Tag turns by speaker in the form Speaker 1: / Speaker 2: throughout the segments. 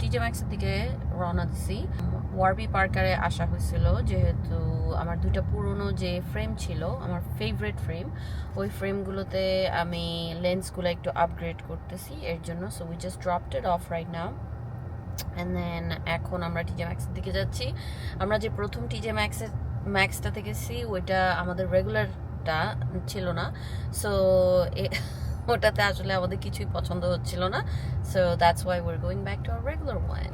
Speaker 1: TJ ম্যাক্সের দিকে রওনা দিছি। ওয়ারবি পার্কারে আসা হয়েছিল যেহেতু আমার দুইটা পুরনো যে ফ্রেম ছিল, আমার ফেভারিট ফ্রেম, ওই ফ্রেমগুলোতে আমি লেন্সগুলো একটু আপগ্রেড করতেছি এর জন্য। So we just dropped it off right now and then এখন আমরা টিজে ম্যাক্সের দিকে যাচ্ছি। আমরা যে প্রথম টিজে ম্যাক্সটাতে গেছি ওইটা আমাদের রেগুলারটা ছিল না, সো ওটাতে আসলে আমাদের কিছুই পছন্দ হচ্ছিল না, so that's why we are going back to our regular one.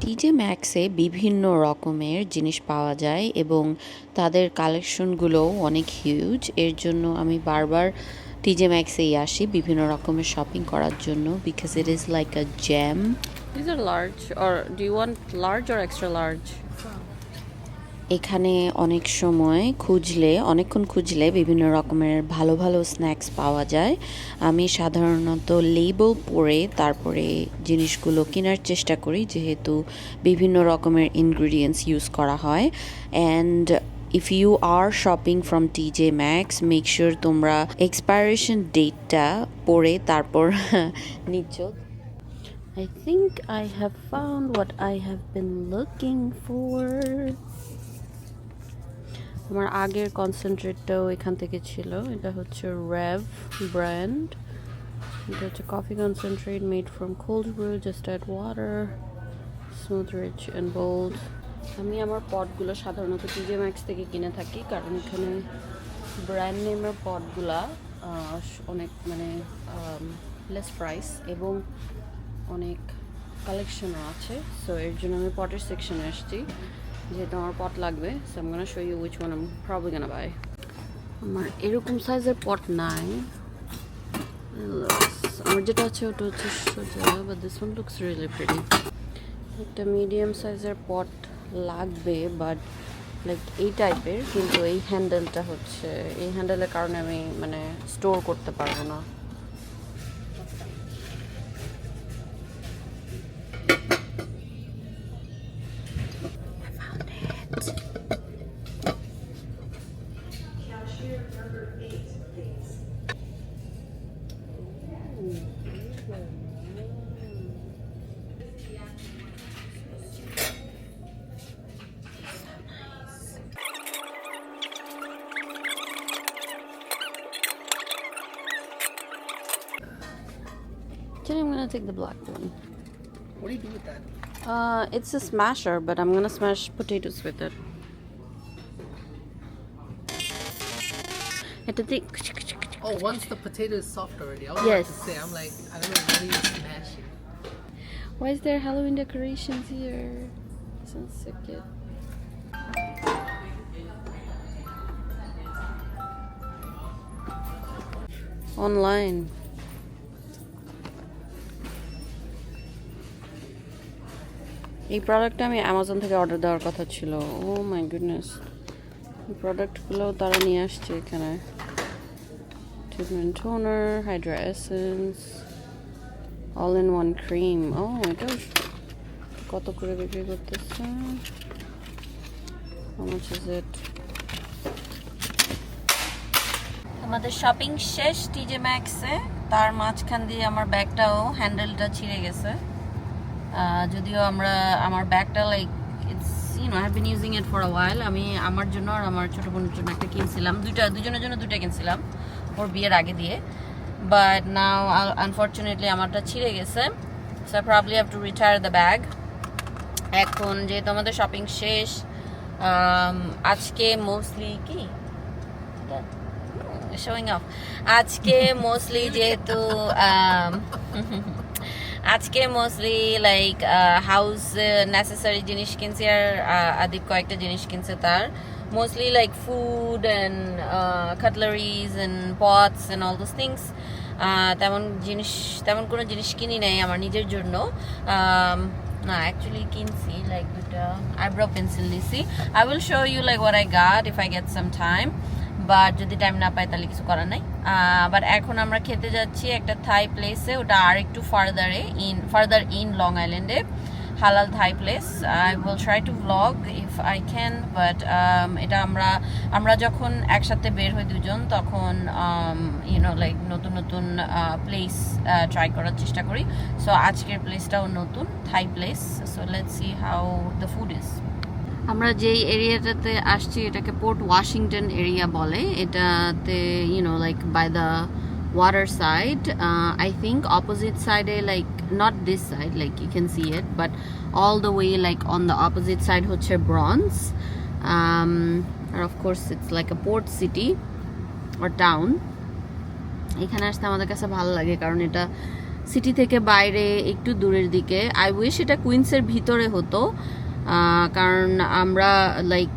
Speaker 1: TJ ম্যাক্সে বিভিন্ন রকমের জিনিস পাওয়া যায় এবং তাদের কালেকশনগুলোও অনেক হিউজ। এর জন্য আমি বারবার টিজে ম্যাক্সেই আসি বিভিন্ন রকমের শপিং করার জন্য, because it is like a jam. These are large, or do you want large or extra large? এখানে অনেক সময় অনেকক্ষণ খুঁজলে বিভিন্ন রকমের ভালো ভালো স্ন্যাক্স পাওয়া যায়। আমি সাধারণত লেবেল পড়ে তারপরে জিনিসগুলো কেনার চেষ্টা করি, যেহেতু বিভিন্ন রকমের ইনগ্রিডিয়েন্টস ইউজ করা হয়। And if you are shopping from TJ Maxx, make sure তোমরা এক্সপায়ারেশন ডেটটা পড়ে তারপর নিচ্ছ। I think I have found what I have been looking for. আমার আগের কনসেন্ট্রেটটাও এখান থেকে ছিল। এটা হচ্ছে রেভ ব্র্যান্ড। এটা হচ্ছে coffee concentrate made from cold brew, just add water, smooth, rich and bold. আমি আমার পটগুলো সাধারণত টিজে ম্যাক্স থেকে কিনে থাকি, কারণ এখানে ব্র্যান্ড নেমের পটগুলা অনেক লেস প্রাইস এবং অনেক কালেকশনও আছে। সো এর জন্য আমি পটের সেকশনে আসছি, যেহেতু আমার পট লাগবে। So I am gonna show you which one I am probably gonna buy. আমার এরকম সাইজের পট নাই, আমার যেটা আছে ওটা হচ্ছে সোজা, but this one looks really pretty. একটা মিডিয়াম সাইজের পট লাগবে, বাট লাইক এই টাইপের, কিন্তু এই হ্যান্ডেলটা হচ্ছে, এই হ্যান্ডেলের কারণে আমি স্টোর করতে পারবো না। I'm gonna take the black one.
Speaker 2: What do you do with that?
Speaker 1: It's a smasher, but I'm gonna smash potatoes with it.
Speaker 2: Oh, once the potato is soft already. I was
Speaker 1: Yes.
Speaker 2: about to say, I'm like, I don't know, what are you smashing?
Speaker 1: Why is there Halloween decorations here? Sounds so cute. Online. এই প্রোডাক্টটা আমি Amazon থেকে order দেওয়ার কথা ছিল। ও my goodness, এই প্রোডাক্টগুলো তারা নিয়ে আসছে এখানে। Treatment toner, hydra essence, all in one cream. ও এটা কত করে বিক্রি করতেছে? How much is it? আমাদের শপিং শেষ টিজে ম্যাক্সে। তার মাঝখান দিয়ে আমার ব্যাগটাও হ্যান্ডেলটা ছিঁড়ে গেছে। যদিও আমার ব্যাগটা like it's I have been using it for a while. আমি আমার জন্য আর আমার ছোটো বোনের জন্য একটা কিনছিলাম, দুজনের জন্য দুইটা কিনছিলাম ওর বিয়ের আগে দিয়ে, বাট নাও আনফর্চুনেটলি আমারটা ছিঁড়ে গেছে। So I probably have to retire the bag. এখন যেহেতু আমাদের শপিং শেষ, আজকে মোস্টলি শোয়িং অফ, আজকে মোস্টলি যেহেতু আজকে মোস্টলি লাইক হাউস নেসেসারি জিনিস কিনছি, আর আদিব কয়েকটা জিনিস কিনছে তার, mostly like food and cutleries and pots and all those things. তেমন কোনো জিনিস কিনি নাই আমার নিজের জন্য। না, অ্যাকচুয়ালি কিনছি লাইক দুটা আইব্রো পেন্সিল নিছি। I will show you like what I got if I get some time, but যদি টাইম না পাই তাহলে কিছু করার নাই। বাট এখন আমরা খেতে যাচ্ছি একটা থাই প্লেসে, ওটা আর একটু ফার্দার ইন লং আইল্যান্ডে। halal Thai place. I will try to vlog if I can, but এটা আমরা যখন একসাথে বের হই দুজন তখন লাইক নতুন নতুন প্লেস ট্রাই করার চেষ্টা করি। সো আজকের প্লেসটাও নতুন Thai place. So let's see how the food is. আমরা যেই এরিয়াটাতে আসছি এটাকে পোর্ট ওয়াশিংটন এরিয়া বলে। এটাতে like by the water side, I think opposite side, like not this side, like you can see it, but all the way like on the opposite side hoche bronze, and of course it's like a port city or town. এখানে আসতে আমাদের কাছে ভালো লাগে কারণ এটা city থেকে বাইরে একটু দূরের দিকে। আই উইশ এটা কুইন্সের ভিতরে হতো, কারণ আমরা like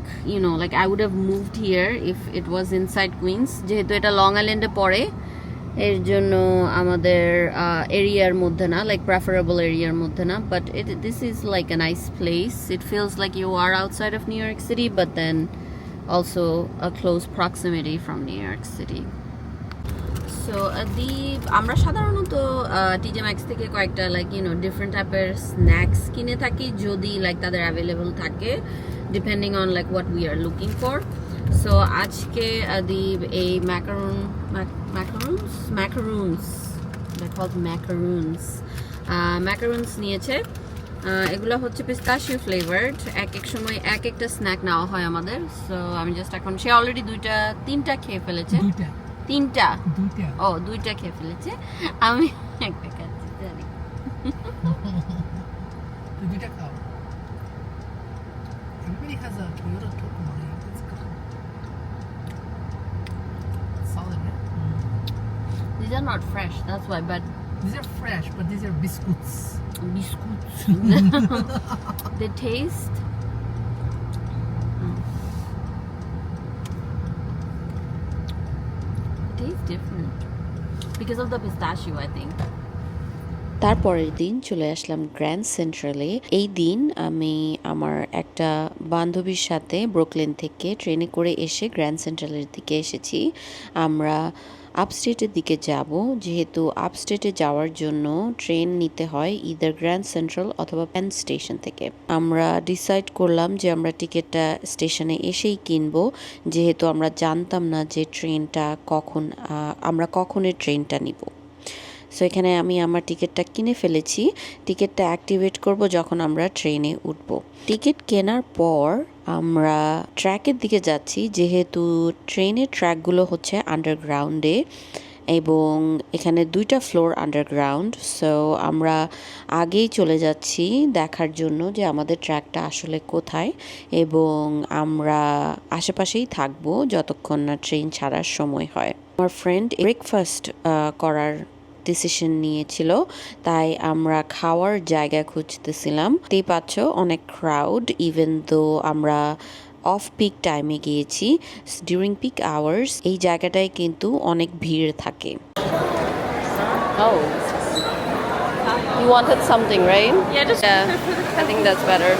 Speaker 1: like I would have moved here if it was inside Queens. যেহেতু এটা লং আইল্যান্ডে পড়ে এর জন্য আমাদের এরিয়ার মধ্যে না, লাইক প্রেফারেবল এরিয়ার মধ্যে না, but this is like a nice place. It feels like you are outside of New York City, but then also a close proximity from New York City. So আমরা সাধারণত tjmaxx থেকে কয়েকটা like different টাইপের snacks কিনে থাকি যদি like তাদের available থাকে, depending on like what we are looking for. So আজকে এই ম্যাকারুনস নিয়েছে। এগুলো হচ্ছে পিস্তাশিও ফ্লেভার্ড। এক এক সময় এক একটা স্ন্যাক নেওয়া হয় আমাদের। সো আমি জাস্ট এখন, সে অলরেডি তিনটা খেয়ে ফেলেছে। দুইটা খেয়ে ফেলেছে, আমি একটা খাচ্ছি। জানি
Speaker 2: দুইটা খাও। Everybody has a Toyota Tacoma. It's good. Solid, right?
Speaker 1: These are not fresh, that's why, but
Speaker 2: These are fresh, but these are biscuits.
Speaker 1: They taste different because of the pistachio, I think.
Speaker 3: তারপরের দিন চলে আসলাম grand সেন্ট্রালে। এই দিন আমি আমার একটা বান্ধবীর সাথে ব্রুকলিন থেকে ট্রেনে করে এসে গ্র্যান্ড সেন্ট্রালের দিকে এসেছি। আমরা আপস্টেটের দিকে যাব, যেহেতু আপস্টেটে যাওয়ার জন্য ট্রেন নিতে হয় ইদার গ্র্যান্ড সেন্ট্রাল অথবা পেন স্টেশন থেকে। আমরা ডিসাইড করলাম যে আমরা টিকিটটা স্টেশনে এসেই কিনবো, যেহেতু আমরা জানতাম না যে আমরা কখনের ট্রেনটা নিব। সো এখানে আমি আমার টিকিটটা কিনে ফেলেছি। টিকিটটা অ্যাক্টিভেট করব যখন আমরা ট্রেনে উঠব। টিকিট কেনার পর আমরা ট্র্যাকের দিকে যাচ্ছি, যেহেতু ট্রেনের ট্র্যাকগুলো হচ্ছে আন্ডারগ্রাউন্ডে এবং এখানে 2টা ফ্লোর আন্ডারগ্রাউন্ড। সো আমরা আগেই চলে যাচ্ছি দেখার জন্য যে আমাদের ট্র্যাকটা আসলে কোথায়, এবং আমরা আশেপাশেই থাকবো যতক্ষণ না ট্রেন ছাড়ার সময় হয়। আমার ফ্রেন্ড ব্রেকফাস্ট করার ডিসিশন নিয়েছিল, তাই আমরা খাওয়ার জায়গা খুঁজতেছিলাম। দেখতেই পাচ্ছ অনেক ক্রাউড, ইভেন দো আমরা অফ পিক টাইমে গিয়েছি। ডিউরিং পিক আওয়ার্স এই জায়গাটায় কিন্তু অনেক ভিড় থাকে।
Speaker 1: Oh, you wanted something, right?
Speaker 3: Yeah,
Speaker 1: I think that's better.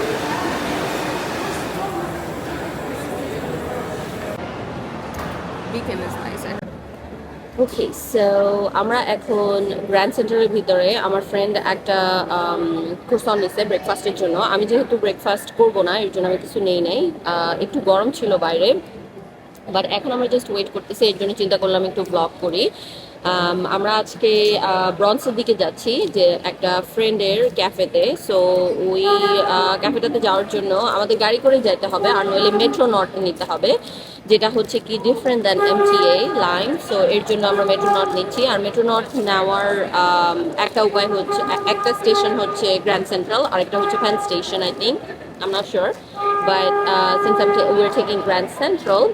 Speaker 1: Beacon is nice. Okay, so আমরা এখন গ্র্যান্ড সেন্টারের ভিতরে। আমার ফ্রেন্ড একটা ক্রোসন নিছে ব্রেকফাস্টের জন্য। আমি যেহেতু ব্রেকফাস্ট করবো না, এর জন্য আমি কিছু নেই নাই। একটু গরম ছিল বাইরে, বাট এখন আমরা জাস্ট ওয়েট করতেছি, এর জন্য চিন্তা করলাম একটু ব্লগ করি। আমরা আজকে ব্রন্সের দিকে যাচ্ছি, যে একটা ফ্রেন্ডের ক্যাফেতে। সো ওই ক্যাফেটাতে যাওয়ার জন্য আমাদের গাড়ি করে যেতে হবে, আর নইলে মেট্রো নর্থ নিতে হবে, যেটা হচ্ছে কি different than MTA line. So এর জন্য আমরা মেট্রো নর্থ নিচ্ছি। আর মেট্রো নর্থ নেওয়ার একটা উপায় হচ্ছে, একটা স্টেশন হচ্ছে গ্র্যান্ড সেন্ট্রাল, আর একটা হচ্ছে Penn station, I think, I am not sure, but since we are taking Grand Central,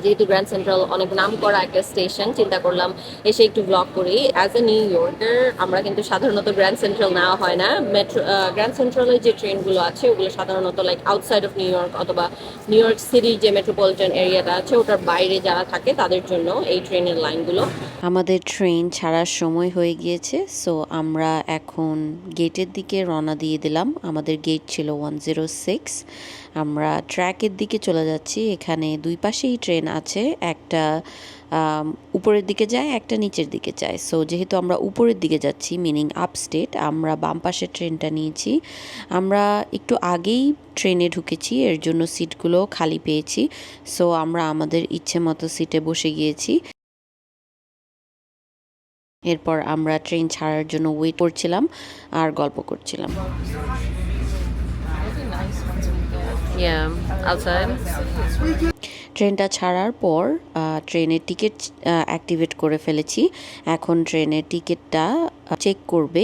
Speaker 1: যেহেতু গ্র্যান্ড সেন্ট্রাল অনেক নাম করা একটা স্টেশন, চিন্তা করলাম এসে একটু ব্লগ করি। অ্যাজ এ নিউ ইয়র্কার আমরা কিন্তু সাধারণত গ্র্যান্ড সেন্ট্রাল নেওয়া হয় না। গ্র্যান্ড সেন্ট্রালের যে ট্রেনগুলো আছে ওগুলো সাধারণত like outside of New York অথবা নিউ ইয়র্ক সিটির যে মেট্রোপলিটন এরিয়াটা আছে ওটার বাইরে যারা থাকে তাদের জন্য এই ট্রেনের লাইনগুলো।
Speaker 3: আমাদের ট্রেন ছাড়ার সময় হয়ে গিয়েছে। সো আমরা এখন গেটের দিকে রওনা দিয়ে দিলাম। আমাদের গেট ছিল 106। আমরা ট্র্যাকের দিকে চলে যাচ্ছি। এখানে দুই পাশেই দুইটাই ট্রেন আছে, একটা উপরের দিকে যায়, একটা নিচের দিকে যায়। সো যেহেতু আমরা উপরের দিকে যাচ্ছি, মিনিং আপস্টেট, আমরা বাম পাশের ট্রেনটা নিয়েছি। আমরা একটু আগেই ট্রেনে ঢুকেছি, এর জন্য সিটগুলো খালি পেয়েছি। সো আমরা আমাদের ইচ্ছে মতো সিটে বসে গিয়েছি। এরপর আমরা ট্রেন ছাড়ার জন্য ওয়েট করছিলাম আর গল্প করছিলাম।
Speaker 1: Yeah, outside.
Speaker 3: ট্রেনটা ছাড়ার পর ট্রেনের টিকিট অ্যাক্টিভেট করে ফেলেছি। এখন ট্রেনের টিকিটটা চেক করবে।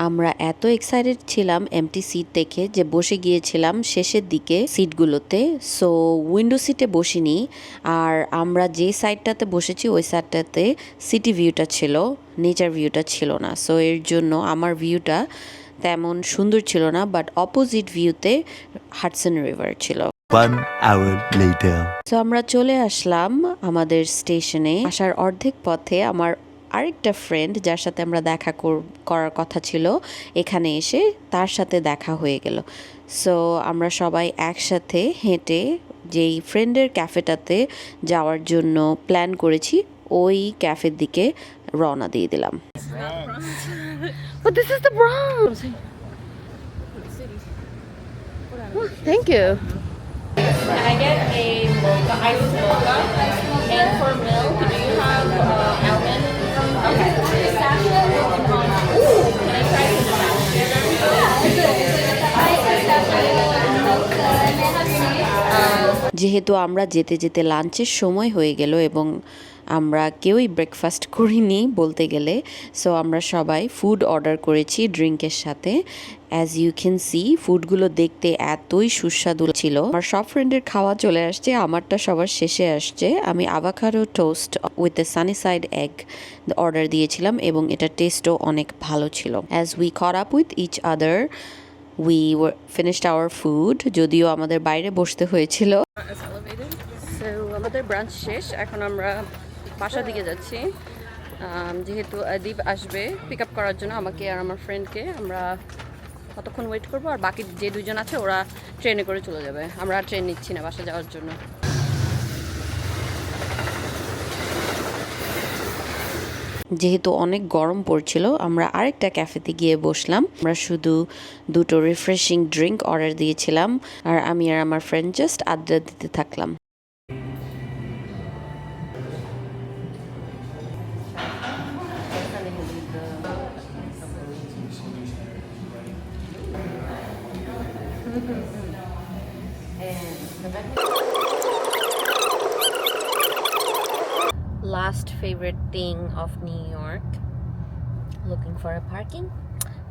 Speaker 3: আমরা এত এক্সাইটেড ছিলাম এমটি সিট দেখে যে বসে গিয়েছিলাম শেষের দিকে সিটগুলোতে। সো উইন্ডো সিটে বসিনি, আর আমরা যে সাইডটাতে বসেছি ওই সাইডটাতে সিটি ভিউটা ছিল, নেচার ভিউটা ছিল না। সো এর জন্য আমার ভিউটা তেমন সুন্দর ছিল না, বাট অপোজিট ভিউতে হাডসন রিভার ছিল।
Speaker 4: 1 hour later.
Speaker 3: সো আমরা চলে আসলাম আমাদের স্টেশনে। আসার অর্ধেক পথে আমার আরেকটা ফ্রেন্ড, যার সাথে আমরা দেখা করার কথা ছিল, এখানে এসে তার সাথে দেখা হয়ে গেল। সো আমরা সবাই একসাথে হেঁটে যেই ফ্রেন্ডের ক্যাফেটাতে যাওয়ার জন্য প্ল্যান করেছি ওই ক্যাফের দিকে রওনা দিয়ে দিলাম।
Speaker 1: But this is the Bronx. Thank you. Can I get a mocha, iced mocha? And for milk, do you have almond? Okay. Ooh, can I try
Speaker 3: যেহেতু আমরা যেতে যেতে লাঞ্চের সময় হয়ে গেল এবং আমরা কেউই ব্রেকফাস্ট করিনি বলতে গেলে। সো আমরা সবাই ফুড অর্ডার করেছি ড্রিঙ্কের সাথে। অ্যাজ ইউ ক্যান সি, ফুডগুলো দেখতে এতই সুস্বাদু ছিল। আমার সব ফ্রেন্ডের খাওয়া চলে আসছে, আমারটা সবার শেষে আসছে। আমি avocado toast with a sunny side egg order দিয়েছিলাম এবং এটা টেস্টও অনেক ভালো ছিল। As we caught up with each other, we finished our food, যদিও আমাদের বাইরে বসতে হয়েছিল।
Speaker 1: So, আমাদের ব্রাঞ্চ শেষ, এখন আমরা বাসার দিকে যাচ্ছি। যেহেতু আদিব আসবে পিক আপ করার জন্য আমাকে আর আমার ফ্রেন্ডকে, আমরা কতক্ষণ ওয়েট করবো, আর বাকি যে দুজন আছে ওরা ট্রেনে করে চলে যাবে। আমরা ট্রেন নিচ্ছি না বাসা যাওয়ার জন্য।
Speaker 3: যেহেতু অনেক গরম পড়ছিল, আমরা আরেকটা ক্যাফেতে গিয়ে বসলাম। আমরা শুধু দুটো রিফ্রেশিং ড্রিঙ্ক অর্ডার দিয়েছিলাম, আর আমি আর আমার ফ্রেন্ড জাস্ট আড্ডা দিতে থাকলাম।
Speaker 1: Last favorite thing of New York, looking for a parking,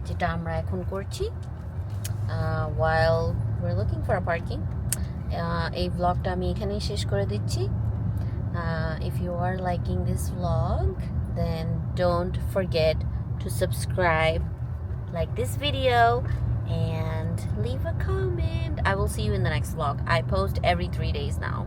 Speaker 1: যেটা আমরা এখন করছি। While we're looking for a parking, এই vlogটা আমি এখানেই শেষ করে দিচ্ছি। If you are liking this vlog, then don't forget to subscribe, like this video, and leave a comment. I will see you in the next vlog. I post every 3 days now.